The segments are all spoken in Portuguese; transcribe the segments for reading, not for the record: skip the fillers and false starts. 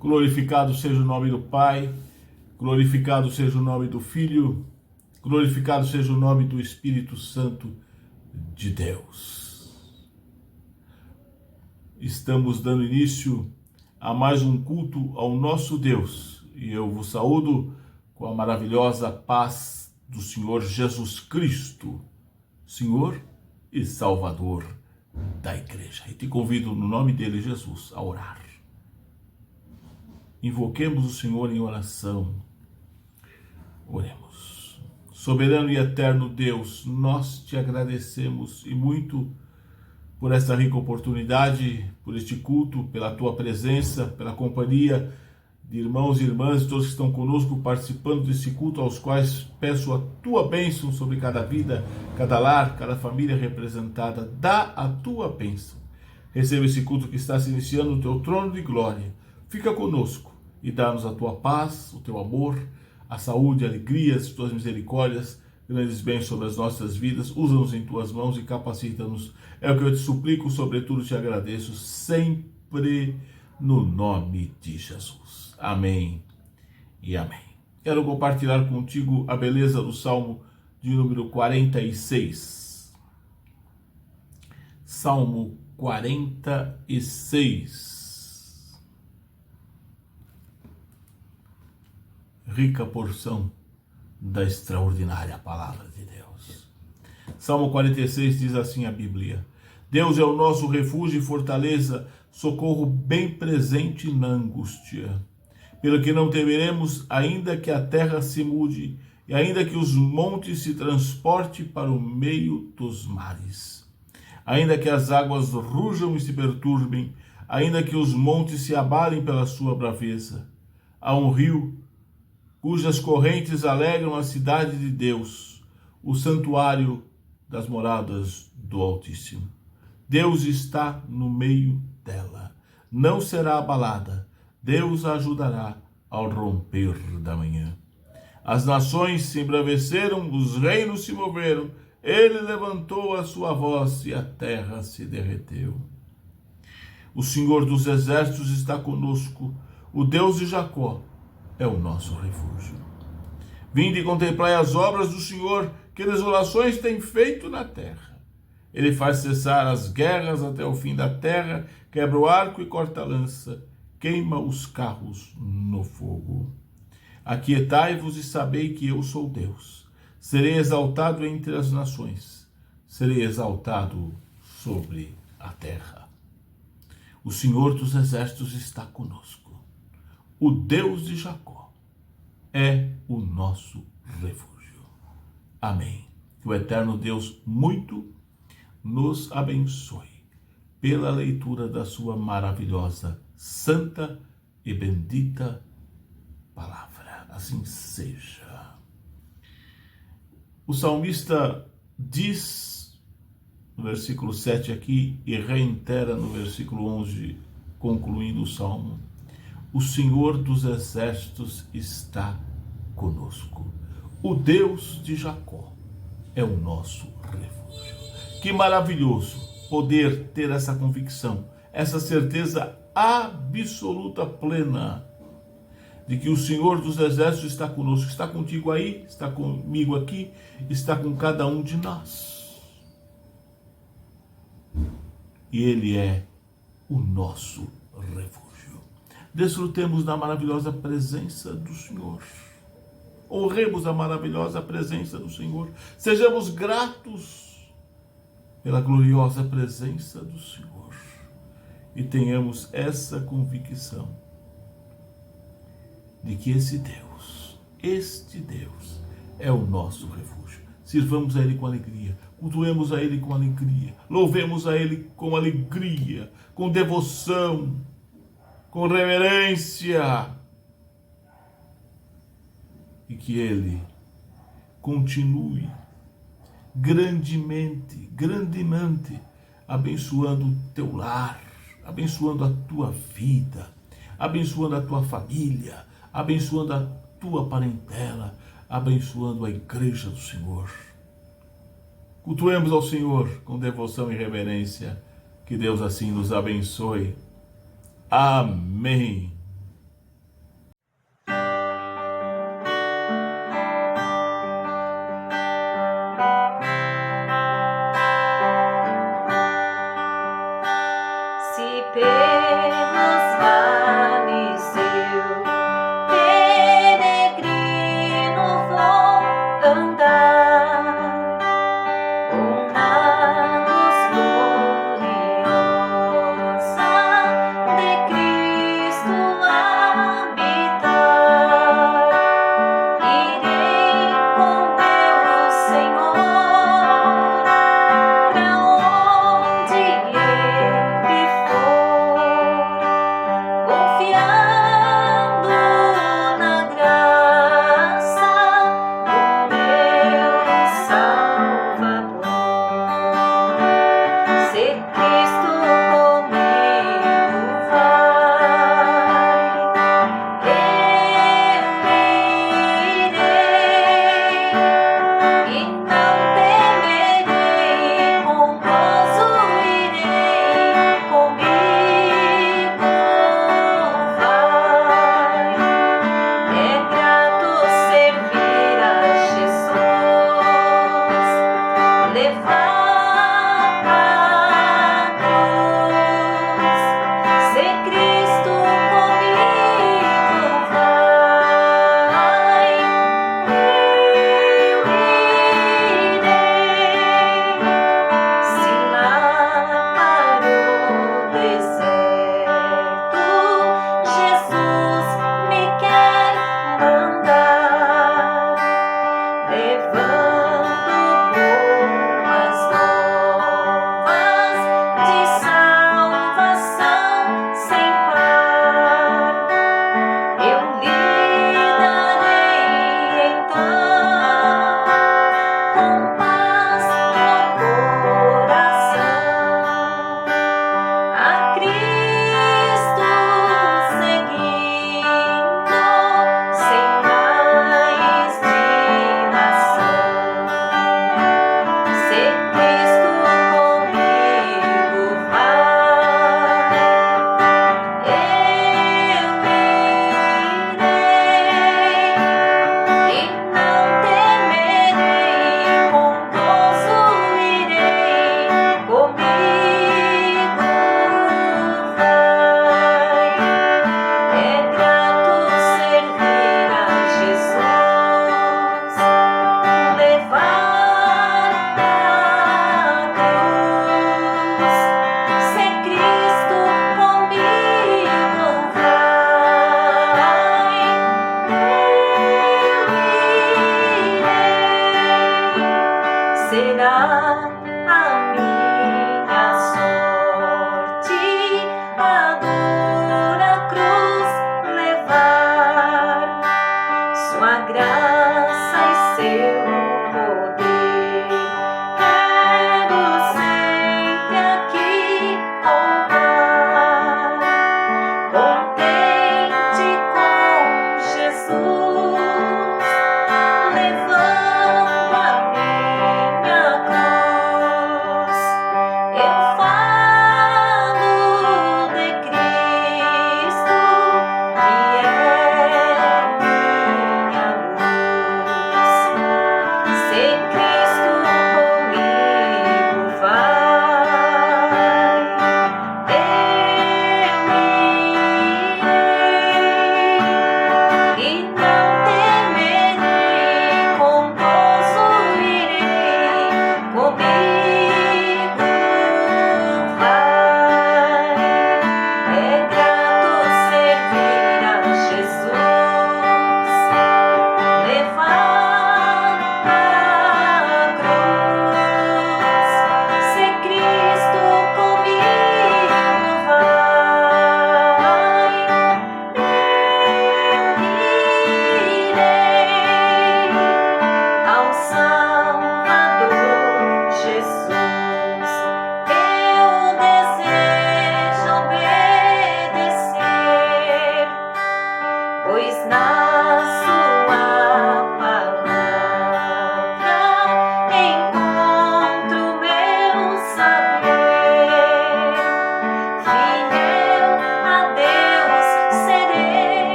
Glorificado seja o nome do Pai, glorificado seja o nome do Filho, glorificado seja o nome do Espírito Santo de Deus. Estamos dando início a mais um culto ao nosso Deus e eu vos saúdo com a maravilhosa paz do Senhor Jesus Cristo, Senhor e Salvador da Igreja. E te convido no nome dele, Jesus, a orar. Invoquemos o Senhor em oração. Oremos. Soberano e eterno Deus, nós te agradecemos e muito por esta rica oportunidade, por este culto, pela tua presença, pela companhia de irmãos e irmãs, todos que estão conosco participando desse culto, aos quais peço a tua bênção sobre cada vida, cada lar, cada família representada. Dá a tua bênção. Receba esse culto que está se iniciando no teu trono de glória. Fica conosco e dá-nos a tua paz, o teu amor, a saúde, a alegria, as tuas misericórdias, grandes bens sobre as nossas vidas. Usa-nos em tuas mãos e capacita-nos. É o que eu te suplico, sobretudo te agradeço, sempre no nome de Jesus. Amém e amém. Quero compartilhar contigo a beleza do Salmo de número 46. Salmo 46. Rica porção da extraordinária palavra de Deus. Salmo 46 diz assim a Bíblia: Deus é o nosso refúgio e fortaleza, socorro bem presente na angústia. Pelo que não temeremos, ainda que a terra se mude, e ainda que os montes se transportem para o meio dos mares. Ainda que as águas rujam e se perturbem, ainda que os montes se abalem pela sua braveza. Há um rio cujas correntes alegram a cidade de Deus, o santuário das moradas do Altíssimo. Deus está no meio dela, não será abalada. Deus a ajudará ao romper da manhã. As nações se embraveceram, os reinos se moveram, ele levantou a sua voz e a terra se derreteu. O Senhor dos exércitos está conosco, o Deus de Jacó é o nosso refúgio. Vinde e contemplai as obras do Senhor, que desolações tem feito na terra. Ele faz cessar as guerras até o fim da terra, quebra o arco e corta a lança, queima os carros no fogo. Aquietai-vos e sabei que eu sou Deus. Serei exaltado entre as nações, serei exaltado sobre a terra. O Senhor dos exércitos está conosco. O Deus de Jacó é o nosso refúgio. Amém. Que o eterno Deus muito nos abençoe pela leitura da sua maravilhosa, santa e bendita palavra. Assim seja. O salmista diz no versículo 7 aqui e reitera no versículo 11, concluindo o salmo: o Senhor dos exércitos está conosco. O Deus de Jacó é o nosso refúgio. Que maravilhoso poder ter essa convicção, essa certeza absoluta, plena, de que o Senhor dos exércitos está conosco. Está contigo aí, está comigo aqui, está com cada um de nós. E Ele é o nosso refúgio. Desfrutemos da maravilhosa presença do Senhor. Honremos a maravilhosa presença do Senhor. Sejamos gratos pela gloriosa presença do Senhor. E tenhamos essa convicção de que este Deus é o nosso refúgio. Sirvamos a Ele com alegria, cultuemos a Ele com alegria, louvemos a Ele com alegria, com devoção, com reverência, e que Ele continue grandemente abençoando o teu lar, abençoando a tua vida, abençoando a tua família, abençoando a tua parentela, abençoando a igreja do Senhor. Cultuemos ao Senhor com devoção e reverência. Que Deus assim nos abençoe. Amém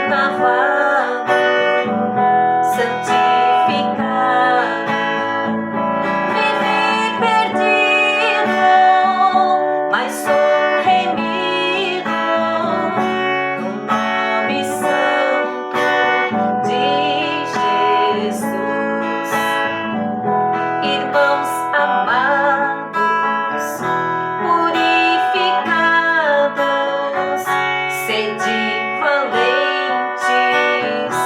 lavado, santificado, vivi perdido, mas sou remido no nome santo de Jesus. Irmãos amados, purificados, sede valentes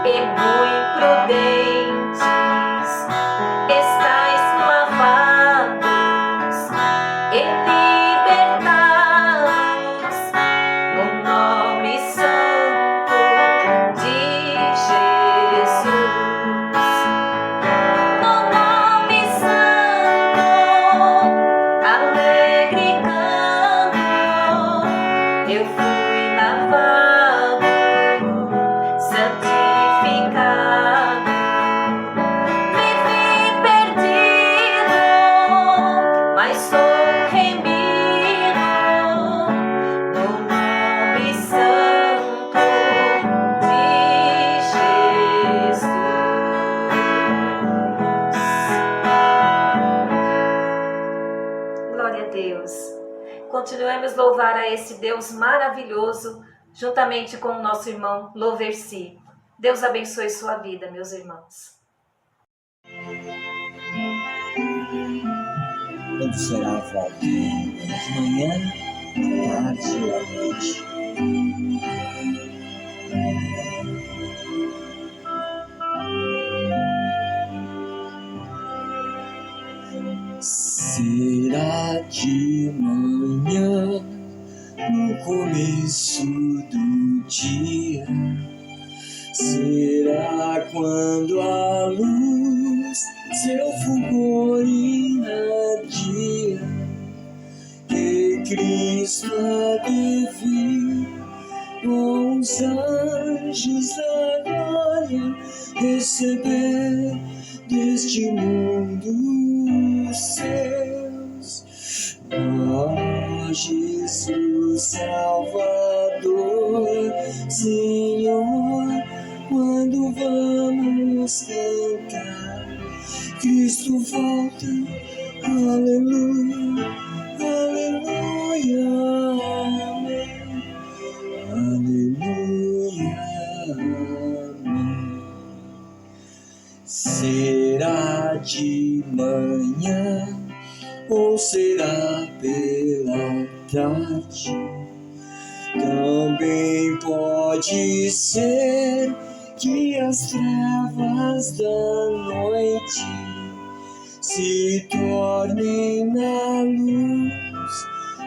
e muito prudentes, estais lavados e libertados no nome santo de Jesus. No nome santo, alegre canto, eu fui lavado, santificado, vivi perdido, mas sou remido no nome santo de Jesus. Glória a Deus. Continuemos louvar a esse Deus maravilhoso, juntamente com o nosso irmão Louverci. Deus abençoe sua vida, meus irmãos. Quando será a volta? De manhã, à tarde ou à noite? Será de manhã, no começo do dia? Será quando a luz seu fulgor irradia, que Cristo há de vir com os anjos da glória, receber deste mundo os seus. Ó Jesus Salvador, Senhor, quando vamos cantar, Cristo volta, aleluia, aleluia, amém, aleluia, amém. Será de manhã ou será pela tarde? Também pode ser que as trevas da noite se tornem na luz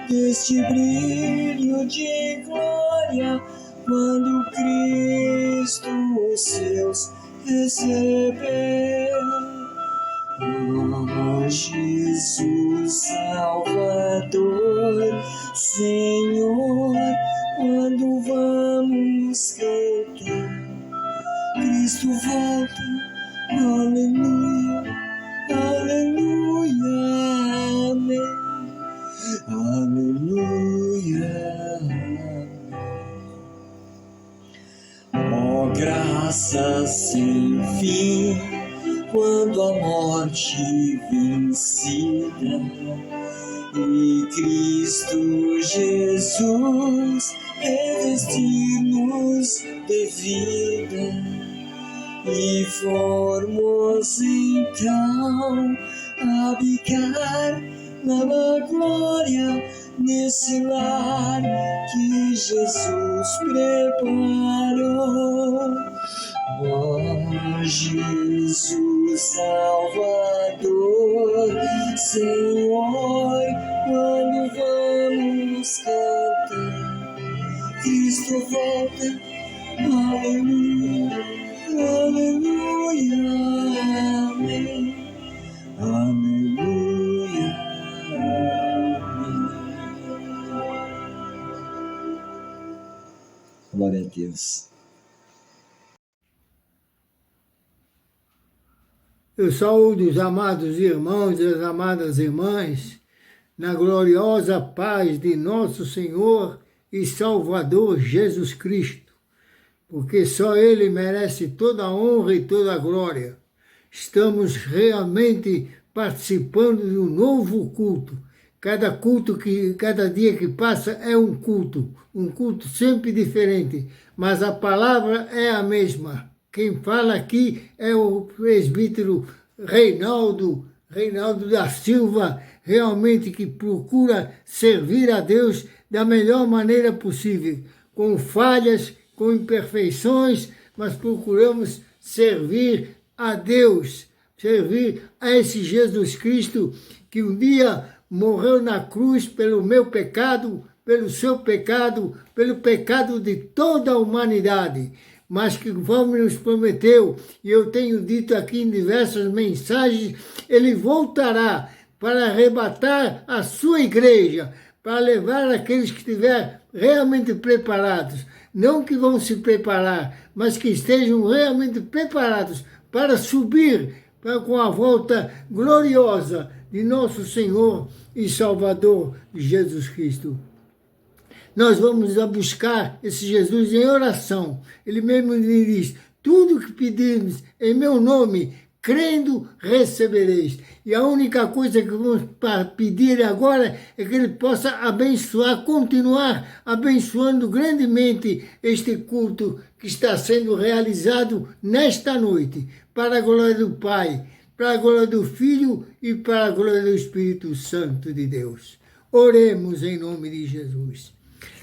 deste brilho de glória, quando Cristo os seus receber. Ó Jesus Salvador, Senhor, quando vamos cantar, Cristo volta, aleluia, aleluia, amém, aleluia, amém. Ó graça sem fim, quando a morte vencida e Cristo Jesus revestir-nos de vida, e formos então habitar na glória, nesse lar que Jesus preparou. Ó Jesus Salvador, Senhor, quando vamos cantar, Cristo volta, aleluia, aleluia, amém, aleluia, amém. Glória a Deus. Eu saúdo os amados irmãos e as amadas irmãs na gloriosa paz de nosso Senhor e Salvador Jesus Cristo. porque só Ele merece toda a honra e toda a glória. Estamos realmente participando de um novo culto. Cada dia que passa é um culto sempre diferente, mas a palavra é a mesma. Quem fala aqui é o presbítero Reinaldo da Silva, realmente que procura servir a Deus da melhor maneira possível, com falhas, com imperfeições, mas procuramos servir a Deus, servir a esse Jesus Cristo que um dia morreu na cruz pelo meu pecado, pelo seu pecado, pelo pecado de toda a humanidade, mas que conforme nos prometeu, e eu tenho dito aqui em diversas mensagens, ele voltará para arrebatar a sua igreja, para levar aqueles que estiverem realmente preparados, não que vão se preparar, mas que estejam realmente preparados para subir com a volta gloriosa de nosso Senhor e Salvador Jesus Cristo. Nós vamos a buscar esse Jesus em oração. Ele mesmo lhe diz, tudo que pedirmos em meu nome, crendo, recebereis. E a única coisa que vamos pedir agora é que Ele possa abençoar, continuar abençoando grandemente este culto que está sendo realizado nesta noite, para a glória do Pai, para a glória do Filho e para a glória do Espírito Santo de Deus. Oremos em nome de Jesus.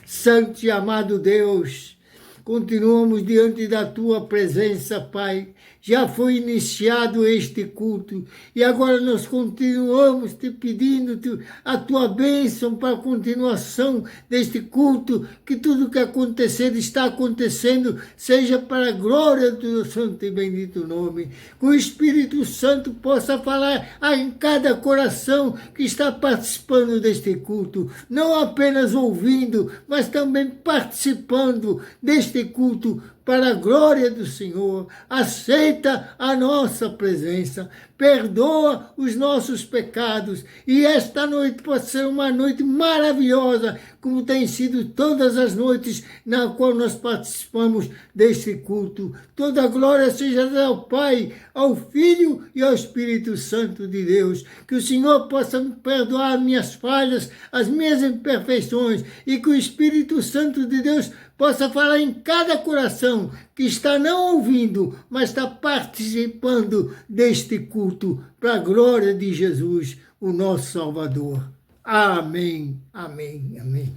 Santo e amado Deus, continuamos diante da Tua presença, Pai. Já foi iniciado este culto e agora nós continuamos te pedindo a Tua bênção para a continuação deste culto, que tudo que acontecer está acontecendo, seja para a glória do Teu santo e bendito nome. Que o Espírito Santo possa falar em cada coração que está participando deste culto, não apenas ouvindo, mas também participando deste culto, para a glória do Senhor. Aceita a nossa presença, perdoa os nossos pecados, e esta noite pode ser uma noite maravilhosa, como tem sido todas as noites na qual nós participamos deste culto. Toda a glória seja ao Pai, ao Filho e ao Espírito Santo de Deus. Que o Senhor possa me perdoar as minhas falhas, as minhas imperfeições, e que o Espírito Santo de Deus possa falar em cada coração que está não ouvindo, mas está participando deste culto, para a glória de Jesus, o nosso Salvador. Amém, amém, amém.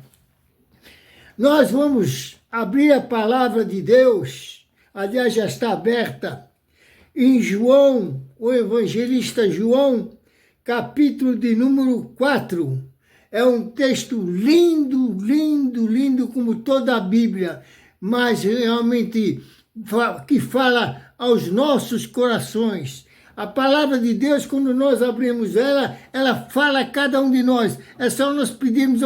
Nós vamos abrir a palavra de Deus, aliás, já está aberta, em João, o evangelista João, capítulo de número 4. É um texto lindo, lindo, lindo, como toda a Bíblia, mas realmente que fala aos nossos corações. A palavra de Deus, quando nós abrimos ela fala a cada um de nós. É só nós pedirmos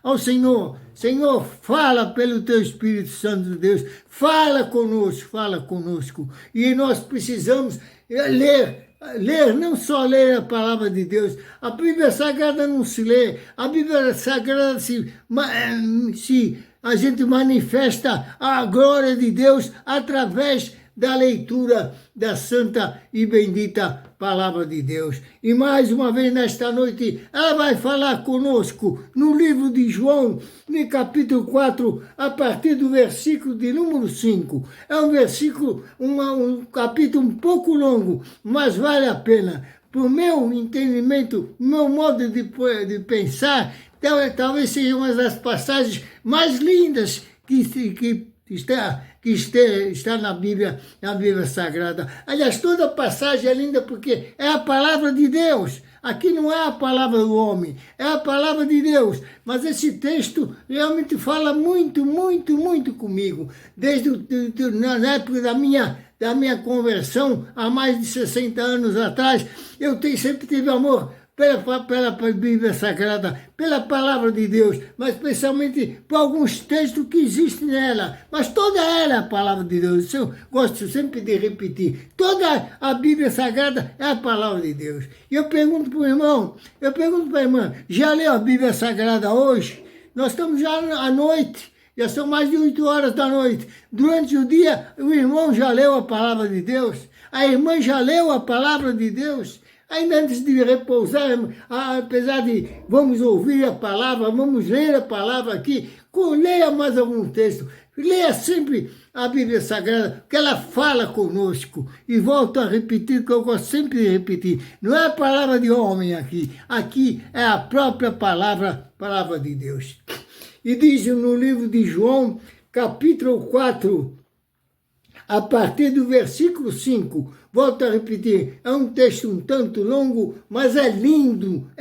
ao Senhor, Senhor, fala pelo Teu Espírito Santo de Deus, fala conosco. E nós precisamos ler, não só ler a palavra de Deus. A Bíblia Sagrada não se lê. A Bíblia Sagrada se a gente manifesta a glória de Deus através da leitura da santa e bendita palavra de Deus. E mais uma vez nesta noite, ela vai falar conosco no livro de João, no capítulo 4, a partir do versículo de número 5. É um versículo, um capítulo um pouco longo, mas vale a pena. Para o meu entendimento, o meu modo de pensar, talvez seja uma das passagens mais lindas que está na Bíblia Sagrada. Aliás, toda passagem é linda porque é a palavra de Deus. Aqui não é a palavra do homem, é a palavra de Deus. Mas esse texto realmente fala muito, muito, muito comigo. Na época da minha conversão, há mais de 60 anos atrás, eu sempre tive amor pela Bíblia Sagrada, pela palavra de Deus, mas especialmente por alguns textos que existem nela. Mas toda ela é a palavra de Deus. Isso eu gosto sempre de repetir. Toda a Bíblia Sagrada é a palavra de Deus. E eu pergunto para o irmão, para a irmã, já leu a Bíblia Sagrada hoje? Nós estamos já à noite. Já são mais de 8 horas da noite. Durante o dia, o irmão já leu a palavra de Deus. A irmã já leu a palavra de Deus. Ainda antes de repousar, apesar de vamos ouvir a palavra, vamos ler a palavra aqui, leia mais algum texto. Leia sempre a Bíblia Sagrada, que ela fala conosco. E volto a repetir, que eu gosto sempre de repetir. Não é a palavra de homem aqui. Aqui é a própria palavra de Deus. E diz no livro de João, capítulo 4, a partir do versículo 5, volto a repetir, é um texto um tanto longo, mas é lindo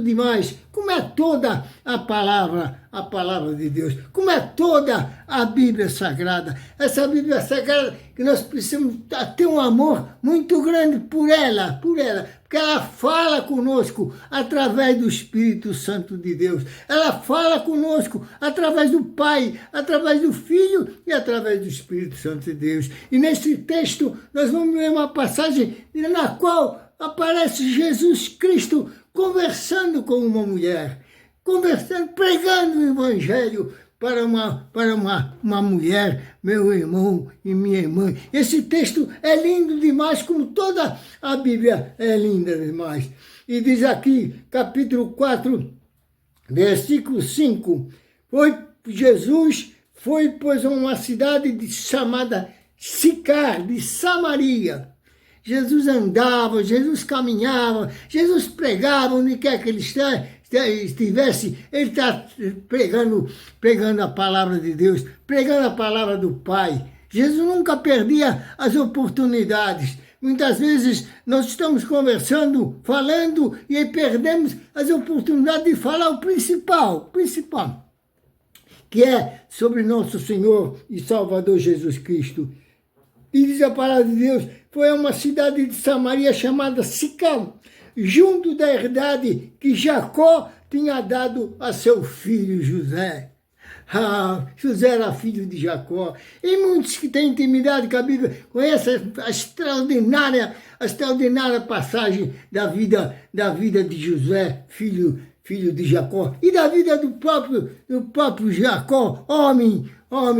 demais, como é toda a palavra de Deus, como é toda a Bíblia Sagrada. Essa Bíblia Sagrada que nós precisamos ter um amor muito grande por ela, porque ela fala conosco através do Espírito Santo de Deus. Ela fala conosco através do Pai, através do Filho e através do Espírito Santo de Deus. E nesse texto nós vamos ver uma passagem na qual aparece Jesus Cristo conversando com uma mulher, pregando o Evangelho para uma mulher, meu irmão e minha irmã. Esse texto é lindo demais, como toda a Bíblia é linda demais. E diz aqui, capítulo 4, versículo 5, Jesus foi, pois, a uma cidade chamada Sicar, de Samaria. Jesus andava, Jesus caminhava, Jesus pregava onde quer que ele estivesse, ele está pregando a palavra de Deus, pregando a palavra do Pai. Jesus nunca perdia as oportunidades. Muitas vezes nós estamos conversando, falando, e aí perdemos as oportunidades de falar o principal, que é sobre nosso Senhor e Salvador Jesus Cristo. E diz a palavra de Deus, foi a uma cidade de Samaria chamada Sicar, junto da herdade que Jacó tinha dado a seu filho José. José era filho de Jacó. E muitos que têm intimidade com a Bíblia conhecem a extraordinária passagem da vida de José, filho de Jacó, e da vida do próprio Jacó, homem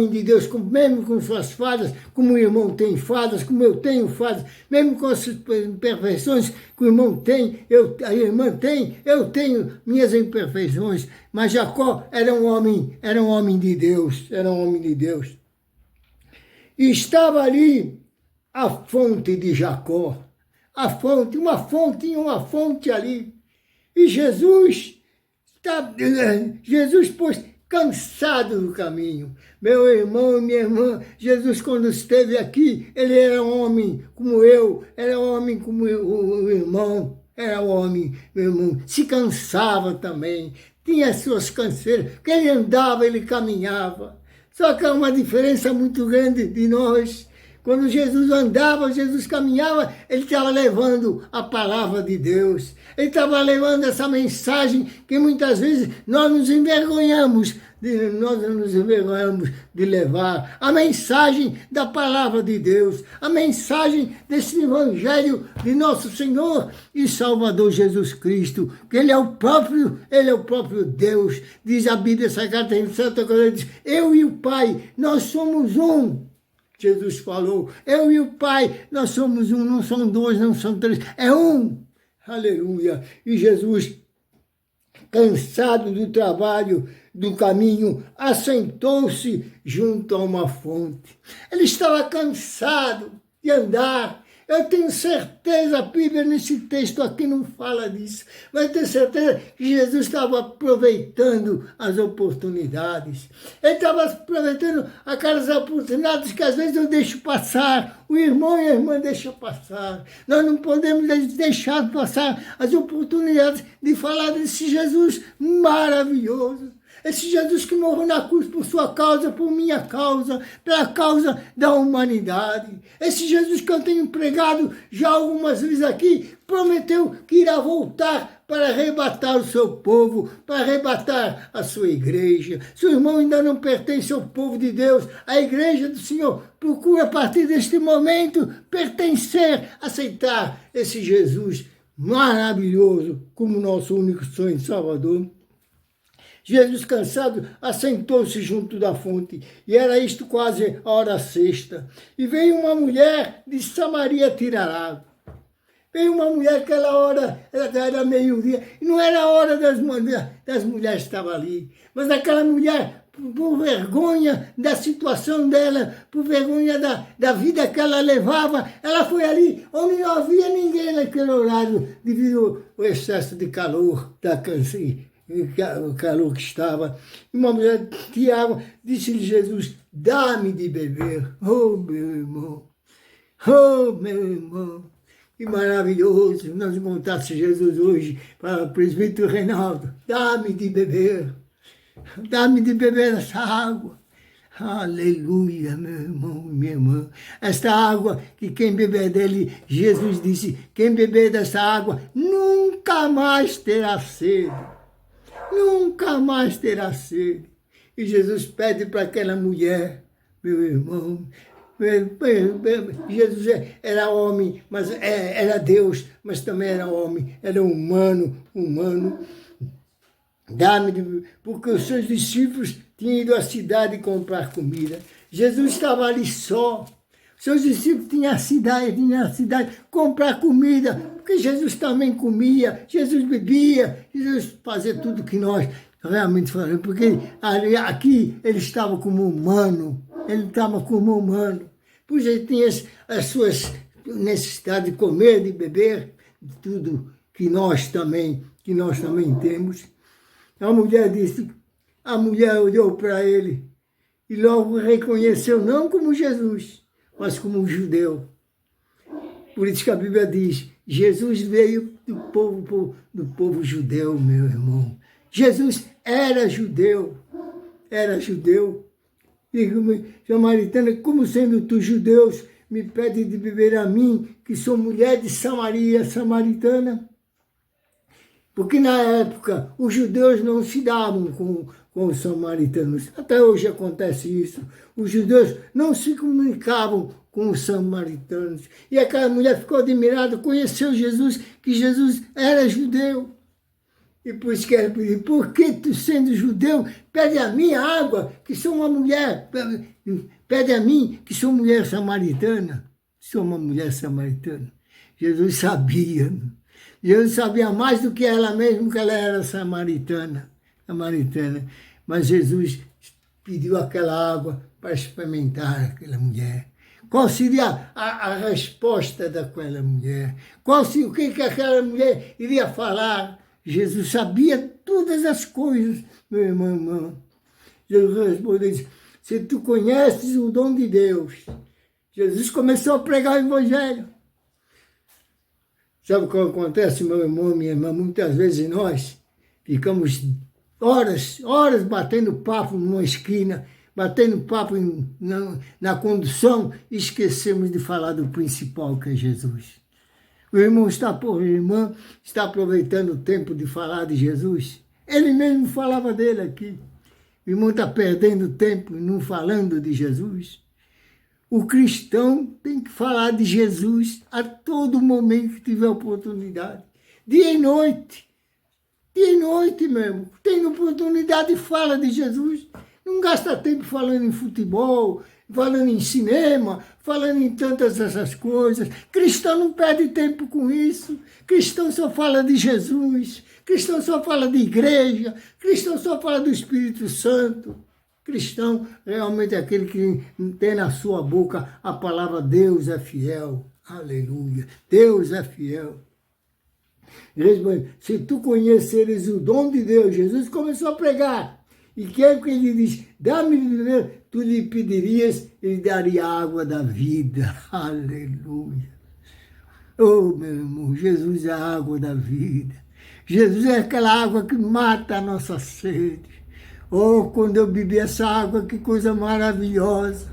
de Deus, mesmo com suas falhas, como o irmão tem falhas, como eu tenho falhas, mesmo com as imperfeições que o irmão tem, a irmã tem, eu tenho minhas imperfeições, mas Jacó era um homem de Deus. E estava ali a fonte de Jacó, uma fonte ali, e Jesus, pois, cansado do caminho. Meu irmão e minha irmã, Jesus, quando esteve aqui, ele era um homem como eu, era um homem como o irmão, era um homem, meu irmão, se cansava também, tinha suas canseiras, porque ele andava, ele caminhava. Só que há uma diferença muito grande de nós. Quando Jesus andava, Jesus caminhava, ele estava levando a palavra de Deus. Ele estava levando essa mensagem que muitas vezes nós nos envergonhamos de levar. A mensagem da palavra de Deus, a mensagem desse Evangelho de nosso Senhor e Salvador Jesus Cristo, que Ele é o próprio Deus. Diz a Bíblia Sagrada em Santa Cruz, diz, eu e o Pai, nós somos um. Jesus falou, eu e o Pai, nós somos um, não são dois, não são três, é um. Aleluia. E Jesus, cansado do trabalho, do caminho, assentou-se junto a uma fonte. Ele estava cansado de andar. Eu tenho certeza, a Bíblia nesse texto aqui não fala disso, mas eu tenho certeza que Jesus estava aproveitando as oportunidades. Ele estava aproveitando aquelas oportunidades que às vezes eu deixo passar, o irmão e a irmã deixam passar. Nós não podemos deixar passar as oportunidades de falar desse Jesus maravilhoso. Esse Jesus que morreu na cruz por sua causa, por minha causa, pela causa da humanidade. Esse Jesus que eu tenho pregado já algumas vezes aqui, prometeu que irá voltar para arrebatar o seu povo, para arrebatar a sua igreja. Se o irmão ainda não pertence ao povo de Deus, à igreja do Senhor, procura a partir deste momento pertencer, aceitar esse Jesus maravilhoso como nosso único sonho e Salvador. Jesus, cansado, assentou-se junto da fonte, e era isto quase a hora sexta. E veio uma mulher de Samaria tirar água. Veio uma mulher, aquela hora, era meio-dia, e não era a hora das mulheres que estavam ali, mas aquela mulher, por vergonha da situação dela, por vergonha da vida que ela levava, ela foi ali onde não havia ninguém naquele horário, devido ao excesso de calor, o calor que estava. E uma mulher de água disse-lhe Jesus, dá-me de beber. Oh, meu irmão, oh, meu irmão. Que maravilhoso nós encontrássemos Jesus hoje para o presbítero Reinaldo. Dá-me de beber. Dá-me de beber essa água. Aleluia, meu irmão, minha irmã. Esta água que quem beber dele, Jesus disse, quem beber dessa água nunca mais terá sede. Nunca mais terá sede. E Jesus pede para aquela mulher, meu irmão, Jesus era homem, mas era Deus, mas também era homem, era humano. Porque os seus discípulos tinham ido à cidade comprar comida. Jesus estava ali só. Os seus discípulos tinham a cidade comprar comida, porque Jesus também comia, Jesus bebia, Jesus fazia tudo que nós realmente fazemos, porque aqui ele estava como humano, Pois ele tinha as suas necessidades de comer, de beber, de tudo que nós também temos. A mulher olhou para ele e logo reconheceu não como Jesus, mas como um judeu. Por isso que a Bíblia diz, Jesus veio do povo judeu, meu irmão. Jesus era judeu. E samaritana, como sendo tu judeus, me pede de beber a mim, que sou mulher de Samaria, samaritana. Porque na época os judeus não se davam com os samaritanos. Até hoje acontece isso. Os judeus não se comunicavam com os samaritanos. E aquela mulher ficou admirada, conheceu Jesus, que Jesus era judeu. E por isso que ela pediu, por que tu sendo judeu, pede a mim água, que sou uma mulher, pede a mim, que sou mulher samaritana. Sou uma mulher samaritana. Jesus sabia mais do que ela mesma, que ela era samaritana. Mas Jesus pediu aquela água para experimentar aquela mulher. Qual seria a resposta daquela mulher? O que aquela mulher iria falar? Jesus sabia todas as coisas, meu irmão. Jesus respondeu, se tu conheces o dom de Deus. Jesus começou a pregar o Evangelho. Sabe o que acontece, meu irmão, minha irmã? Muitas vezes nós ficamos horas batendo papo numa esquina, batendo papo na condução e esquecemos de falar do principal, que é Jesus. O irmão irmã está aproveitando o tempo de falar de Jesus. Ele mesmo falava dele aqui. O irmão está perdendo tempo não falando de Jesus. O cristão tem que falar de Jesus a todo momento que tiver oportunidade. Dia e noite. Dia e noite mesmo. Tem oportunidade, fala de Jesus. Não gasta tempo falando em futebol, falando em cinema, falando em tantas essas coisas. Cristão não perde tempo com isso. Cristão só fala de Jesus. Cristão só fala de igreja. Cristão só fala do Espírito Santo. Cristão realmente é aquele que tem na sua boca a palavra Deus é fiel. Aleluia. Deus é fiel. Se tu conheceres o dom de Deus, Jesus começou a pregar. E que é o que ele diz? Dá-me de beber, tu lhe pedirias, ele daria a água da vida. Aleluia. Oh, meu irmão, Jesus é a água da vida. Jesus é aquela água que mata a nossa sede. Oh, quando eu bebi essa água, que coisa maravilhosa.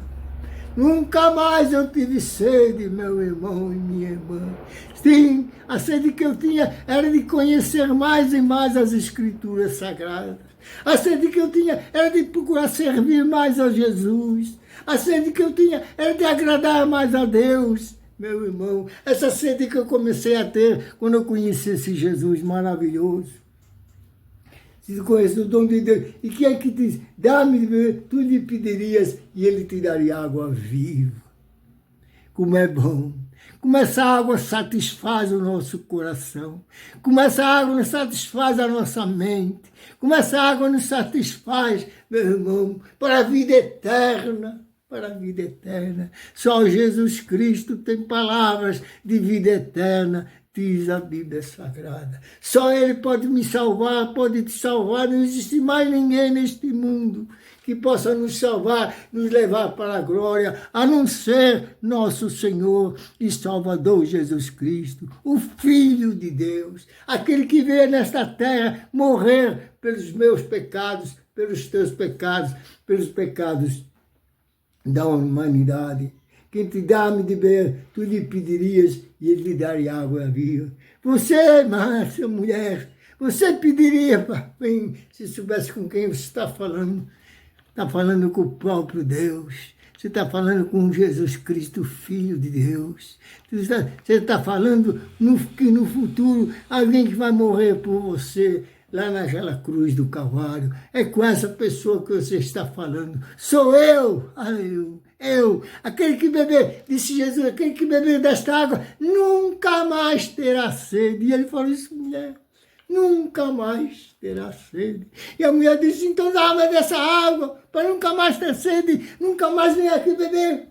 Nunca mais eu tive sede, meu irmão e minha irmã. Sim, a sede que eu tinha era de conhecer mais e mais as Escrituras Sagradas. A sede que eu tinha era de procurar servir mais a Jesus. A sede que eu tinha era de agradar mais a Deus, meu irmão. Essa sede que eu comecei a ter quando eu conheci esse Jesus maravilhoso. Se tu conheces o dom de Deus, e quem é que diz, dá-me de beber, tu lhe pedirias e ele te daria água viva. Como é bom. Como essa água satisfaz o nosso coração. Como essa água nos satisfaz a nossa mente. Como essa água nos satisfaz, meu irmão, para a vida eterna. Para a vida eterna. Só Jesus Cristo tem palavras de vida eterna, diz a Bíblia Sagrada. Só Ele pode me salvar, pode te salvar. Não existe mais ninguém neste mundo que possa nos salvar, nos levar para a glória, a não ser nosso Senhor e Salvador Jesus Cristo, o Filho de Deus, aquele que veio nesta terra morrer pelos meus pecados, pelos teus pecados, pelos pecados da humanidade. Quem te dá-me de beber, tu lhe pedirias e ele lhe daria água viva. Você, Márcia, mulher, você pediria para mim, se soubesse com quem você está falando. Está falando com o próprio Deus. Você está falando com Jesus Cristo, Filho de Deus. Você está falando que no futuro alguém que vai morrer por você lá naquela cruz do Calvário. É com essa pessoa que você está falando. Sou eu, eu, aquele que beber, disse Jesus, aquele que beber desta água nunca mais terá sede. E ele falou isso, mulher, nunca mais terá sede. E a mulher disse, então dá-me dessa água, para nunca mais ter sede, nunca mais vir aqui beber.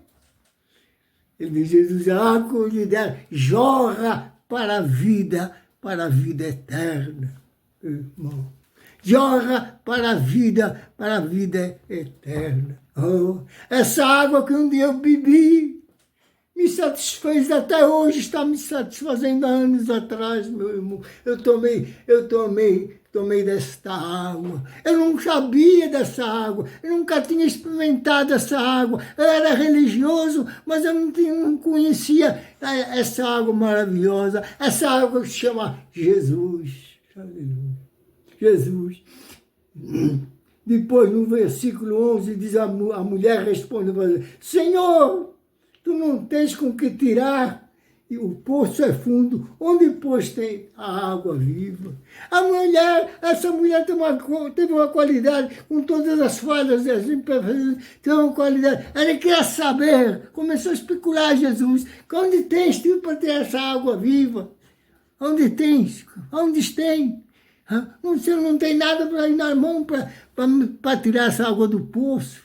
Ele disse, Jesus, a água lhe der, jorra para a vida eterna, irmão. Jorra para a vida eterna. Oh, essa água que um dia eu bebi, me satisfez até hoje, está me satisfazendo há anos atrás, meu irmão. Eu tomei desta água. Eu não sabia dessa água, eu nunca tinha experimentado essa água. Eu era religioso, mas eu não conhecia essa água maravilhosa, essa água que se chama Jesus. Aleluia. Jesus. Depois, no versículo 11, diz a mulher responde, Senhor, tu não tens com que tirar, e o poço é fundo, onde pois tem a água viva? Essa mulher teve uma qualidade, com todas as falhas e as imperfeições, teve uma qualidade. Ela queria saber, começou a especular Jesus, onde tens tu para ter essa água viva? Onde tens? Onde tem? Você não tem nada para ir na mão para tirar essa água do poço.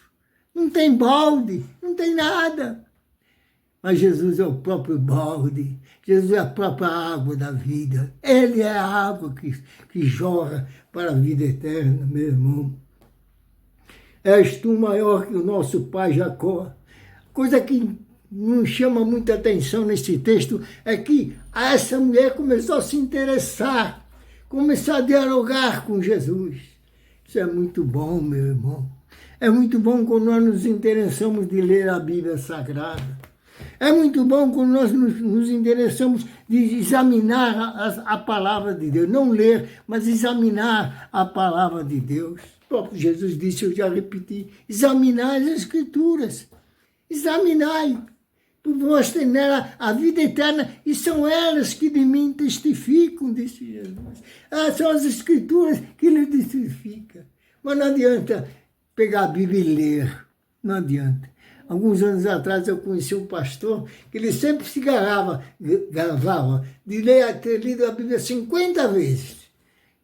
Não tem balde, não tem nada. Mas Jesus é o próprio balde. Jesus é a própria água da vida. Ele é a água que jorra para a vida eterna, meu irmão. És tu maior que o nosso pai Jacó. Coisa que não chama muita atenção nesse texto é que essa mulher começou a se interessar, começou a dialogar com Jesus. Isso é muito bom, meu irmão. É muito bom quando nós nos interessamos de ler a Bíblia Sagrada. É muito bom quando nós nos interessamos de examinar a palavra de Deus. Não ler, mas examinar a palavra de Deus. O próprio Jesus disse, eu já repeti, examinai as Escrituras. Examinai. Por vós tem nela a vida eterna, e são elas que de mim testificam, disse Jesus. São as Escrituras que lhe testificam. Mas não adianta pegar a Bíblia e ler. Não adianta. Alguns anos atrás eu conheci um pastor que ele sempre se gravava de ter lido a Bíblia 50 vezes.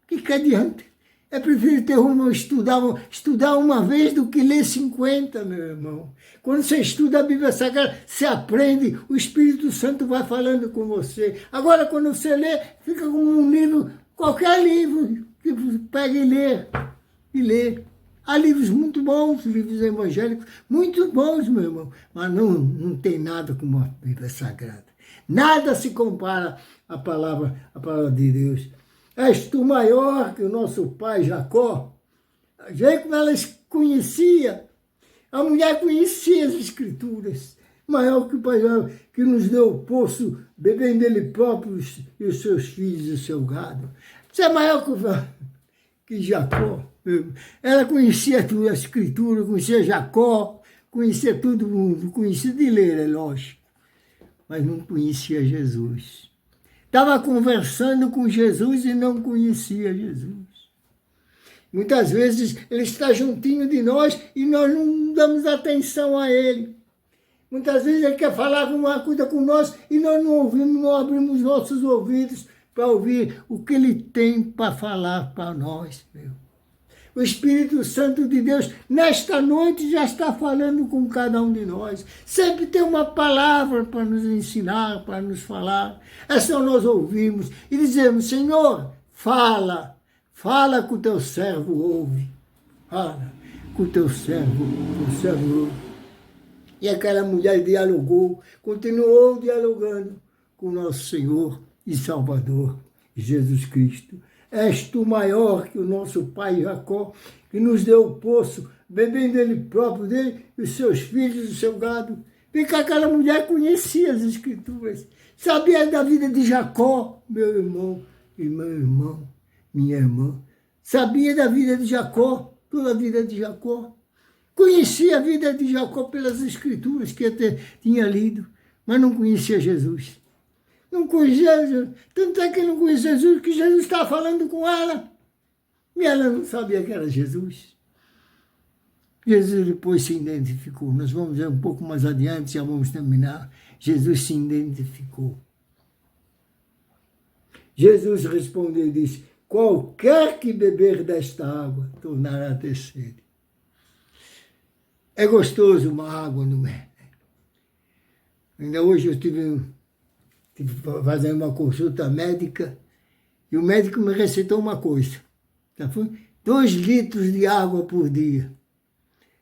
Que adianta? É preferível estudar uma vez do que ler 50, meu irmão. Quando você estuda a Bíblia Sagrada, você aprende, o Espírito Santo vai falando com você. Agora, quando você lê, fica como um livro, qualquer livro, que você pega e lê. Há livros muito bons, livros evangélicos, muito bons, meu irmão. Mas não tem nada como a Bíblia Sagrada. Nada se compara à palavra de Deus. És tu maior que o nosso pai Jacó? Já como ela conhecia. A mulher conhecia as Escrituras. Maior que o pai Jacó, que nos deu o poço, bebendo ele próprio e os seus filhos e o seu gado. Você é maior que Jacó. Ela conhecia tudo, a Escritura, conhecia Jacó, conhecia todo mundo, conhecia de ler, é lógico, mas não conhecia Jesus. Estava conversando com Jesus e não conhecia Jesus. Muitas vezes ele está juntinho de nós e nós não damos atenção a ele. Muitas vezes ele quer falar alguma coisa com nós e nós não ouvimos, não abrimos nossos ouvidos para ouvir o que ele tem para falar para nós, meu. O Espírito Santo de Deus, nesta noite, já está falando com cada um de nós. Sempre tem uma palavra para nos ensinar, para nos falar. É só nós ouvirmos e dizermos, Senhor, fala que o teu servo ouve. Fala que o teu servo ouve. E aquela mulher dialogou, continuou dialogando com nosso Senhor e Salvador, Jesus Cristo. És tu maior que o nosso pai Jacó, que nos deu o poço, bebendo ele próprio dele, e os seus filhos, o seu gado. Vê que aquela mulher conhecia as Escrituras, sabia da vida de Jacó, meu irmão e meu irmão, minha irmã. Sabia da vida de Jacó, toda a vida de Jacó. Conhecia a vida de Jacó pelas Escrituras que até tinha lido, mas não conhecia Jesus. Não conhecia Jesus. Tanto é que não conhecia Jesus, que Jesus estava falando com ela. E ela não sabia que era Jesus. Jesus depois se identificou. Nós vamos ver um pouco mais adiante, já vamos terminar. Jesus se identificou. Jesus respondeu e disse, qualquer que beber desta água tornará a ter sede. É gostoso uma água, não é? Ainda hoje eu tive fazendo uma consulta médica e o médico me receitou uma coisa. 2 litros de água por dia.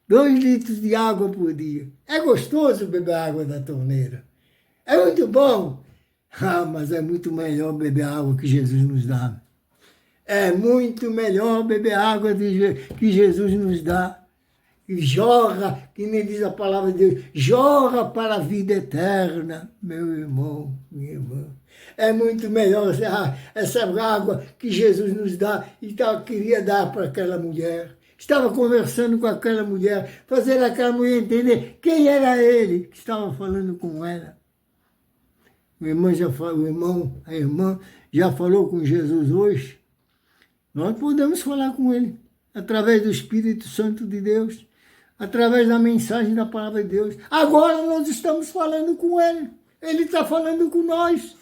2 litros de água por dia. É gostoso beber água da torneira. É muito bom. Mas é muito melhor beber a água que Jesus nos dá. É muito melhor beber a água que Jesus nos dá. E jorra, que nem diz a palavra de Deus, jorra para a vida eterna, meu irmão, minha irmã. É muito melhor essa água que Jesus nos dá e queria dar para aquela mulher. Estava conversando com aquela mulher, fazendo aquela mulher entender quem era ele que estava falando com ela. A irmã já falou com Jesus hoje. Nós podemos falar com ele através do Espírito Santo de Deus. Através da mensagem da palavra de Deus. Agora nós estamos falando com ele. Ele está falando com nós.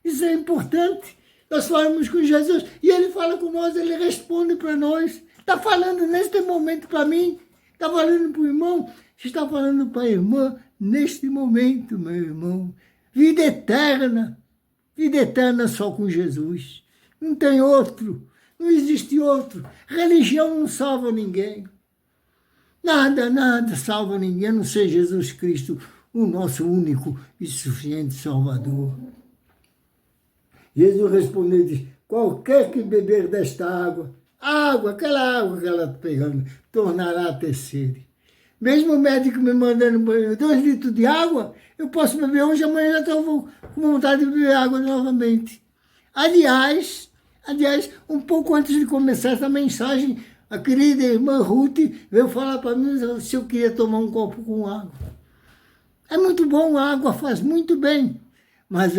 Isso é importante. Nós falamos com Jesus e ele fala com nós, ele responde para nós. Está falando neste momento para mim. Está falando para o irmão. Está falando para a irmã neste momento, meu irmão. Vida eterna. Vida eterna só com Jesus. Não tem outro. Não existe outro. Religião não salva ninguém. Nada salva ninguém, a não ser Jesus Cristo, o nosso único e suficiente Salvador. Jesus respondeu e disse, qualquer que beber desta água, aquela água que ela está pegando, tornará a ter sede. Mesmo o médico me mandando 2 litros de água, eu posso beber hoje, amanhã já estou com vontade de beber água novamente. Aliás, um pouco antes de começar essa mensagem, a querida irmã Ruth veio falar para mim se eu queria tomar um copo com água. É muito bom, a água faz muito bem, mas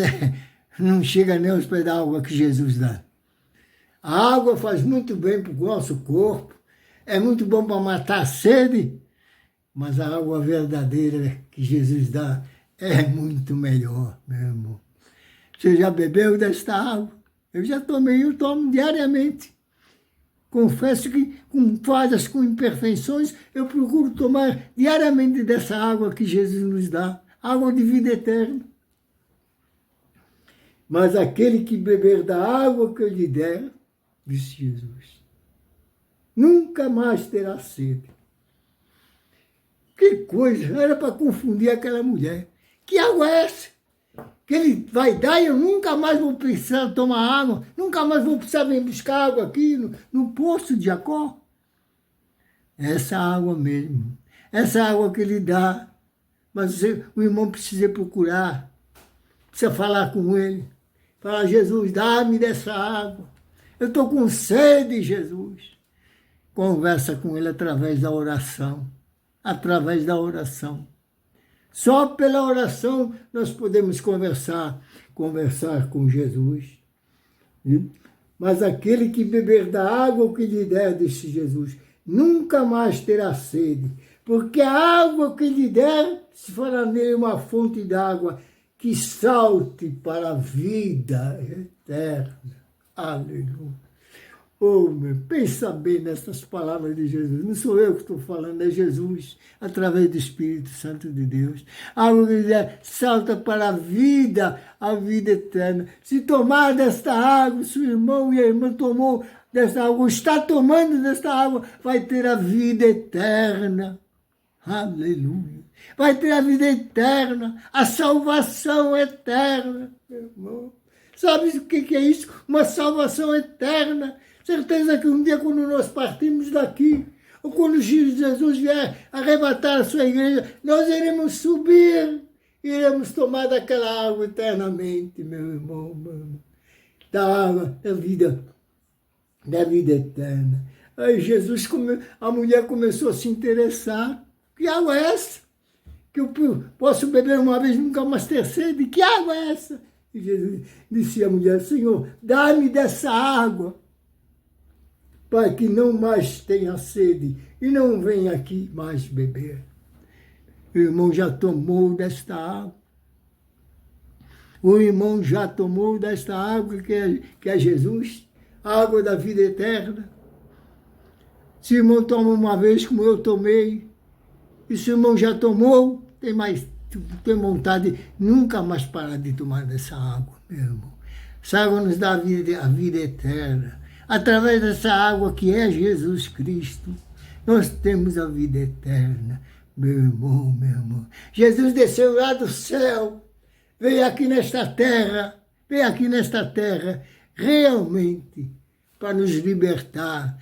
não chega nem aos pés da água que Jesus dá. A água faz muito bem para o nosso corpo, é muito bom para matar a sede, mas a água verdadeira que Jesus dá é muito melhor, meu irmão. Você já bebeu desta água? Eu já tomei, eu tomo diariamente. Confesso que, com falhas, com imperfeições, eu procuro tomar diariamente dessa água que Jesus nos dá, água de vida eterna. Mas aquele que beber da água que eu lhe der, disse Jesus, nunca mais terá sede. Que coisa, era para confundir aquela mulher. Que água é essa? Que ele vai dar e eu nunca mais vou precisar tomar água, nunca mais vou precisar vir buscar água aqui no poço de Jacó. Essa água mesmo, essa água que ele dá, mas o irmão precisa procurar, precisa falar com ele, falar, Jesus, dá-me dessa água, eu estou com sede, Jesus. Conversa com ele através da oração, Só pela oração nós podemos conversar com Jesus. Mas aquele que beber da água que lhe der, disse Jesus, nunca mais terá sede, porque a água que lhe der se fará nele uma fonte d'água que salte para a vida eterna. Aleluia. Oh, meu, pensa bem nessas palavras de Jesus. Não sou eu que estou falando, é Jesus, através do Espírito Santo de Deus. A água que lhe der salta para a vida eterna. Se tomar desta água, se o irmão e a irmã tomou desta água, está tomando desta água, vai ter a vida eterna. Aleluia. Vai ter a vida eterna, a salvação eterna, meu irmão. Sabe o que é isso? Uma salvação eterna. Certeza que um dia, quando nós partimos daqui, ou quando Jesus vier arrebatar a sua igreja, nós iremos subir, iremos tomar daquela água eternamente, meu irmão, da água da vida eterna. Aí Jesus, a mulher começou a se interessar. Que água é essa? Que eu posso beber uma vez e nunca mais ter sede? Que água é essa? E Jesus disse à mulher, Senhor, dá-me dessa água, para que não mais tenha sede e não venha aqui mais beber. O irmão já tomou desta água. O irmão já tomou desta água que é Jesus, a água da vida eterna. Se o irmão toma uma vez como eu tomei, e se o irmão já tomou, tem vontade de nunca mais parar de tomar dessa água, meu irmão. Essa água nos dá a vida eterna. Através dessa água que é Jesus Cristo, nós temos a vida eterna, meu irmão, meu irmão. Jesus desceu lá do céu, veio aqui nesta terra, realmente para nos libertar.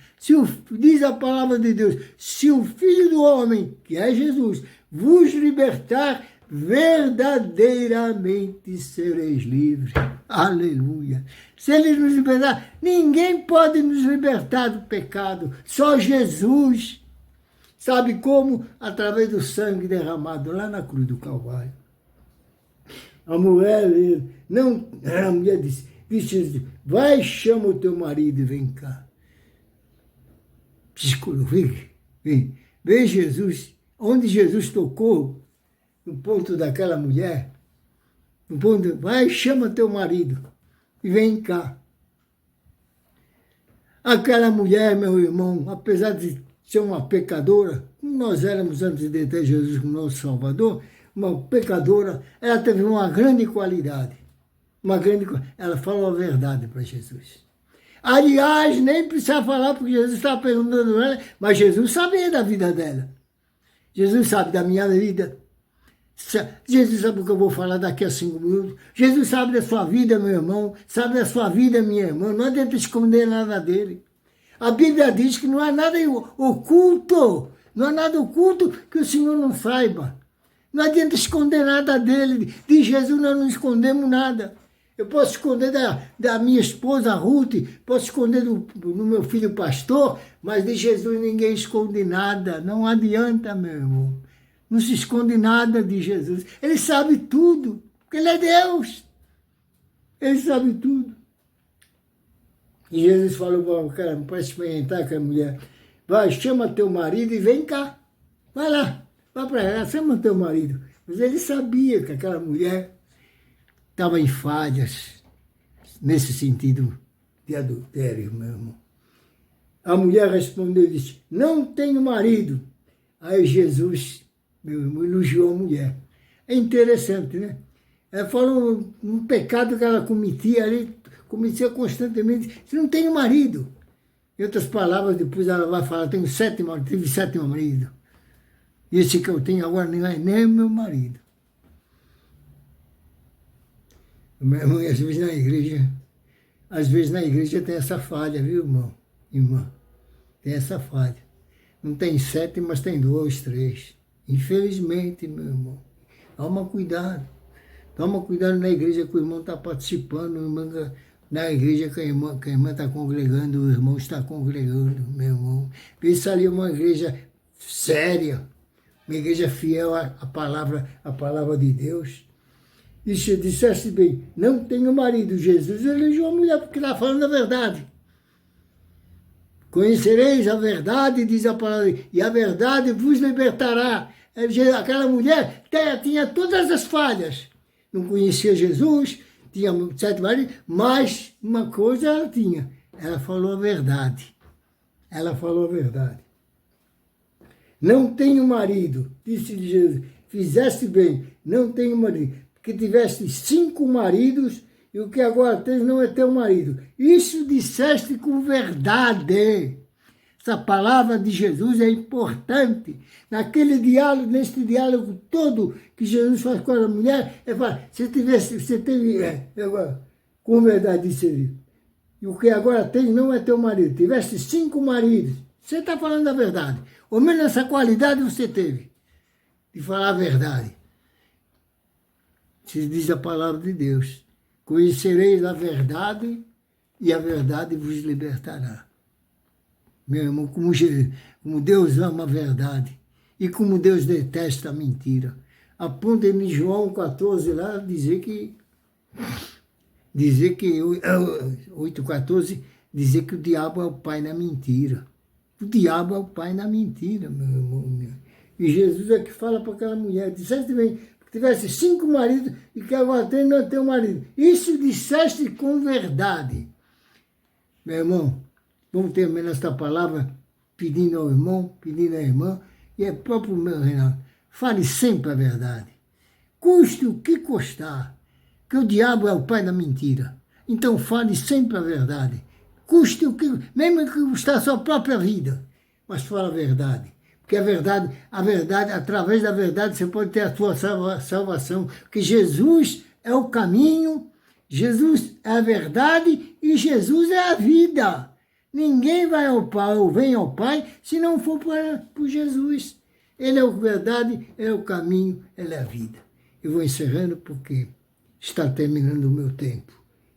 Diz a palavra de Deus, se o Filho do Homem, que é Jesus, vos libertar, verdadeiramente sereis livres. Aleluia. Se Ele nos libertar, ninguém pode nos libertar do pecado. Só Jesus. Sabe como? Através do sangue derramado lá na cruz do Calvário. A mulher disse, Jesus, vai, chama o teu marido e vem cá. Vem Jesus. Onde Jesus tocou, no ponto daquela mulher, no ponto, vai, chama teu marido e vem cá. Aquela mulher, meu irmão, apesar de ser uma pecadora, como nós éramos antes de ter Jesus como nosso Salvador, uma pecadora, ela teve uma grande qualidade. Ela falou a verdade para Jesus. Aliás, nem precisava falar, porque Jesus estava perguntando a ela, mas Jesus sabia da vida dela. Jesus sabe da minha vida. Jesus sabe o que eu vou falar daqui a 5 minutos. Jesus sabe da sua vida, meu irmão. Sabe da sua vida, minha irmã. Não adianta esconder nada dele. A Bíblia diz que não há nada oculto. Não há nada oculto que o Senhor não saiba. Não adianta esconder nada dele. De Jesus nós não escondemos nada. Eu posso esconder da minha esposa Ruth, posso esconder do meu filho pastor, mas de Jesus ninguém esconde nada. Não adianta, meu irmão. Não se esconde nada de Jesus. Ele sabe tudo, porque Ele é Deus. Ele sabe tudo. E Jesus falou para experimentar com a mulher, vai, chama teu marido e vem cá. Vai lá, vai para ela, chama teu marido. Mas ele sabia que aquela mulher estava em falhas, nesse sentido de adultério, meu irmão. A mulher respondeu e disse, não tenho marido. Aí Jesus, meu irmão, elogiou a mulher. É interessante, né? Ela falou um pecado que ela cometia constantemente. Você não tem marido. Em outras palavras, depois ela vai falar, tive 7 maridos. E esse que eu tenho agora nem é nem meu marido. Meu irmão, às vezes na igreja tem essa falha, viu, irmã? Tem essa falha. Não tem 7, mas tem 2, 3. Infelizmente, meu irmão. Toma cuidado. Toma cuidado na igreja que o irmão está participando, na igreja que a irmã está congregando, o irmão está congregando, meu irmão. Isso ali é uma igreja séria, uma igreja fiel à palavra de Deus. E se dissesse bem, não tenho marido, Jesus elogiou a mulher porque está falando a verdade. Conhecereis a verdade, diz a palavra, e a verdade vos libertará. Aquela mulher tinha todas as falhas. Não conhecia Jesus, tinha 7 maridos, mas uma coisa ela tinha. Ela falou a verdade. Ela falou a verdade. Não tenho marido, disse Jesus. Fizeste bem, não tenho marido. Porque tiveste 5 maridos e o que agora tens não é teu marido. Isso disseste com verdade. Essa palavra de Jesus é importante. Naquele diálogo, neste diálogo todo que Jesus faz com a mulher, ele fala, você teve, agora, com verdade disse ele, e o que agora tens não é teu marido. Tiveste 5 maridos. Você está falando a verdade. Ou menos essa qualidade você teve, de falar a verdade. Se diz a palavra de Deus. Conhecereis a verdade e a verdade vos libertará. Meu irmão, como Deus ama a verdade e como Deus detesta a mentira. Aponta em João 14 lá dizer que 8,14 dizer que o diabo é o pai na mentira. O diabo é o pai na mentira, meu irmão. E Jesus é que fala para aquela mulher, disseste bem, que tivesse 5 maridos e que agora tem não é teu marido. Isso disseste com verdade. Meu irmão, vamos terminar esta palavra pedindo ao irmão, pedindo à irmã, e é próprio meu Renato, fale sempre a verdade. Custe o que custar, que o diabo é o pai da mentira. Então fale sempre a verdade. Custe o que, mesmo que custar a sua própria vida, mas fala a verdade. Porque a verdade, através da verdade você pode ter a sua salvação. Porque Jesus é o caminho, Jesus é a verdade e Jesus é a vida. Ninguém vai ao Pai ou vem ao Pai se não for por Jesus. Ele é a verdade, ele é o caminho, ele é a vida. Eu vou encerrando porque está terminando o meu tempo.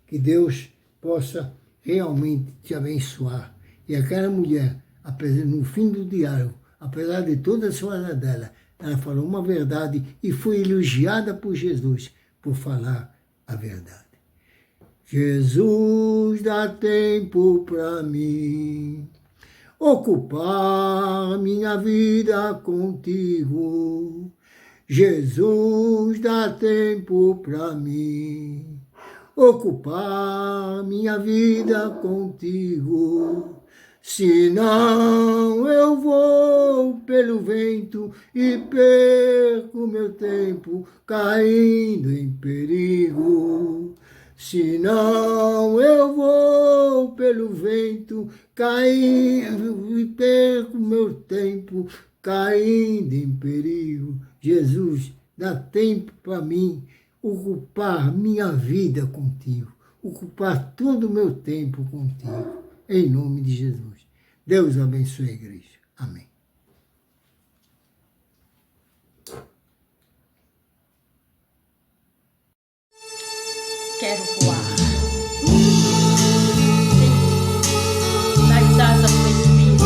Que Deus possa realmente te abençoar. E aquela mulher, no fim do diálogo, apesar de toda a falha dela, ela falou uma verdade e foi elogiada por Jesus por falar a verdade. Jesus, dá tempo para mim ocupar minha vida contigo. Jesus, dá tempo para mim ocupar minha vida contigo. Senão eu vou pelo vento e perco meu tempo caindo em perigo. Senão eu vou pelo vento caindo e perco meu tempo caindo em perigo. Jesus, dá tempo para mim ocupar minha vida contigo, ocupar todo o meu tempo contigo, em nome de Jesus. Deus abençoe a igreja. Amém. Quero voar. Sim, nas asas do Espírito.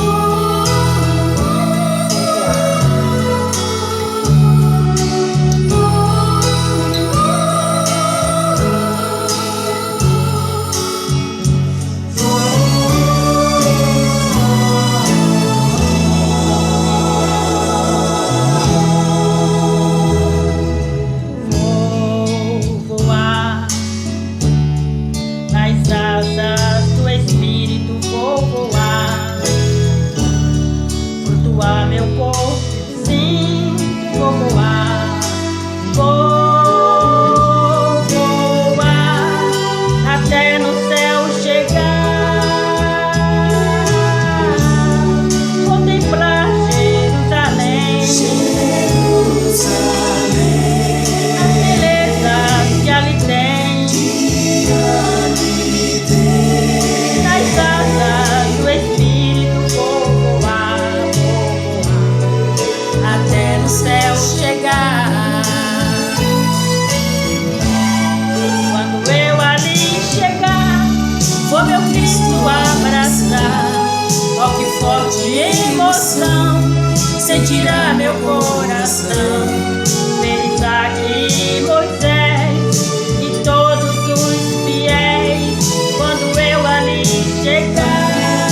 Sentirá meu coração, ver Isaac e Moisés e todos os fiéis quando eu ali chegar.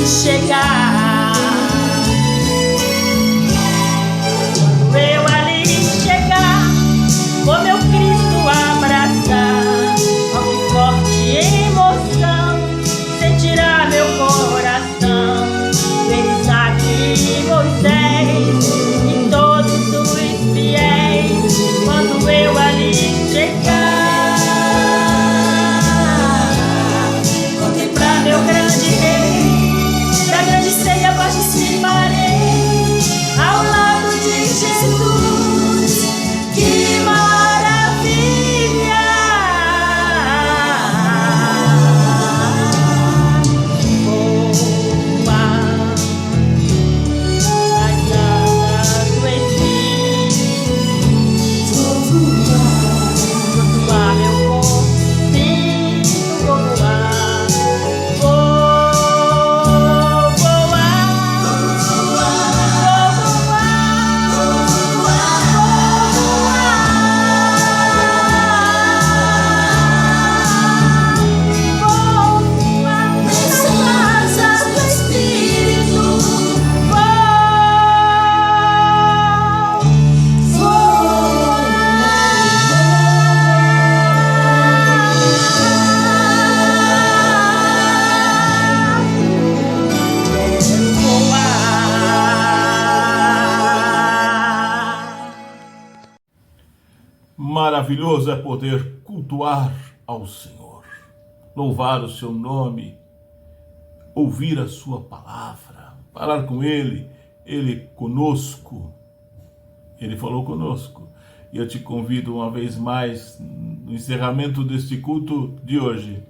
chegar, quando eu ali chegar, vou meu Cristo abraçar, ó que forte emoção sentirá meu coração, ver Isaac e Moisés e todos os fiéis, quando eu ali chegar. Meu grande rei, da grande ceia participarei, ao lado de Jesus, que maravilha! Voar nas asas do Espírito, vou voar meu corpo, vou voar. Maravilhoso é poder cultuar ao Senhor, louvar o seu nome, ouvir a sua palavra, falar com Ele, Ele conosco, Ele falou conosco. E eu te convido uma vez mais, no encerramento deste culto de hoje,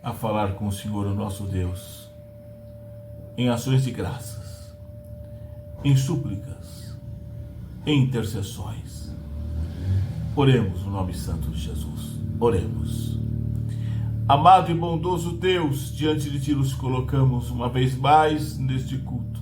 a falar com o Senhor, o nosso Deus, em ações de graças, em súplicas, em intercessões. Oremos no nome santo de Jesus. Oremos. Amado e bondoso Deus, diante de Ti nos colocamos uma vez mais neste culto,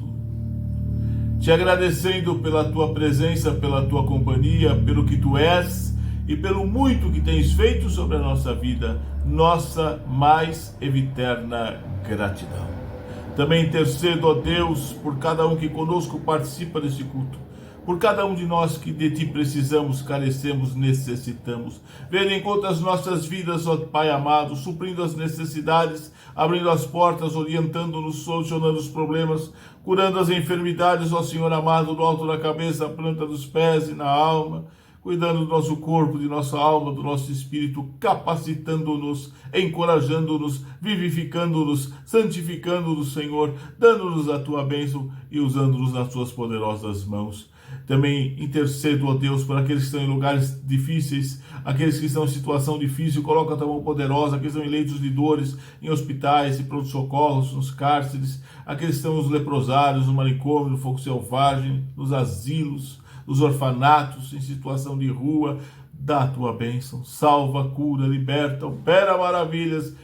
te agradecendo pela Tua presença, pela Tua companhia, pelo que Tu és e pelo muito que tens feito sobre a nossa vida, nossa mais eterna gratidão. Também intercedo, ó Deus, por cada um que conosco participa deste culto, por cada um de nós que de Ti precisamos, carecemos, necessitamos. Venha em conta as nossas vidas, ó Pai amado, suprindo as necessidades, abrindo as portas, orientando-nos, solucionando os problemas, curando as enfermidades, ó Senhor amado, do alto da cabeça, a planta dos pés e na alma, cuidando do nosso corpo, de nossa alma, do nosso espírito, capacitando-nos, encorajando-nos, vivificando-nos, santificando-nos, Senhor, dando-nos a Tua bênção e usando-nos nas Tuas poderosas mãos. Também intercedo, ó Deus, por aqueles que estão em lugares difíceis, aqueles que estão em situação difícil, coloca a Tua mão poderosa, aqueles que estão em leitos de dores, em hospitais, em pronto-socorros, nos cárceres, aqueles que estão nos leprosários, no manicômio, no fogo selvagem, nos asilos, nos orfanatos, em situação de rua, dá a Tua bênção, salva, cura, liberta, opera maravilhas,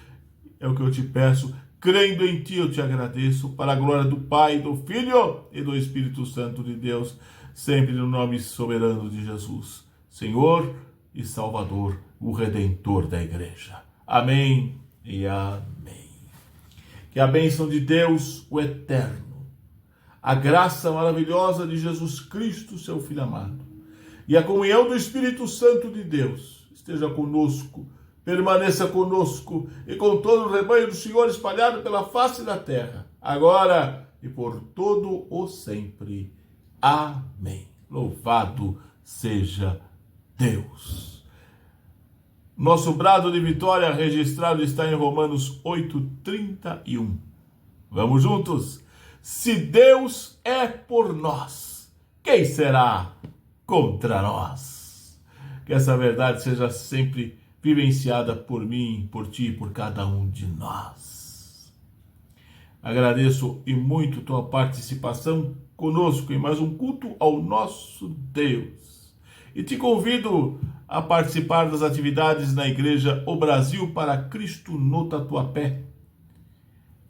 é o que eu te peço, crendo em Ti eu te agradeço, para a glória do Pai, do Filho e do Espírito Santo de Deus, sempre no nome soberano de Jesus, Senhor e Salvador, o Redentor da Igreja. Amém e amém. Que a bênção de Deus, o Eterno, a graça maravilhosa de Jesus Cristo, seu Filho amado, e a comunhão do Espírito Santo de Deus esteja conosco, permaneça conosco e com todo o rebanho do Senhor espalhado pela face da terra, agora e por todo o sempre. Amém. Louvado seja Deus. Nosso brado de vitória registrado está em Romanos 8:31. Vamos juntos? Se Deus é por nós, quem será contra nós? Que essa verdade seja sempre vivenciada por mim, por ti e por cada um de nós. Agradeço e muito tua participação conosco em mais um culto ao nosso Deus. E te convido a participar das atividades na Igreja O Brasil para Cristo no Tatuapé,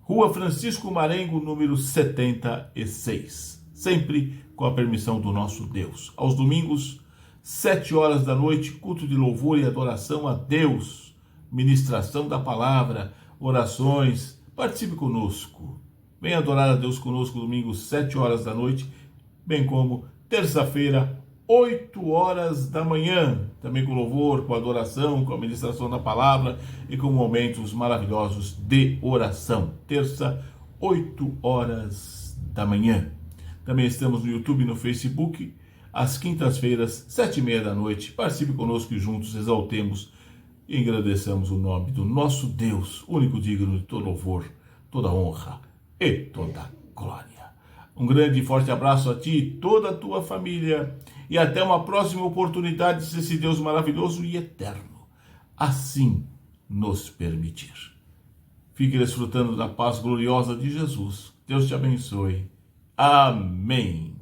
Rua Francisco Marengo, número 76, sempre com a permissão do nosso Deus. Aos domingos, 7 horas da noite, culto de louvor e adoração a Deus, ministração da palavra, orações. Participe conosco. Venha adorar a Deus conosco domingo, 7 horas da noite, bem como terça-feira, 8 horas da manhã, também com louvor, com adoração, com a ministração da palavra e com momentos maravilhosos de oração. Terça, 8 horas da manhã. Também estamos no YouTube e no Facebook, às quintas-feiras, 7h30 da noite. Participe conosco e juntos exaltemos e engrandecemos o nome do nosso Deus, único digno de todo louvor, toda honra e toda glória. Um grande e forte abraço a ti e toda a tua família. E até uma próxima oportunidade, se esse Deus maravilhoso e eterno assim nos permitir. Fique desfrutando da paz gloriosa de Jesus. Deus te abençoe. Amém.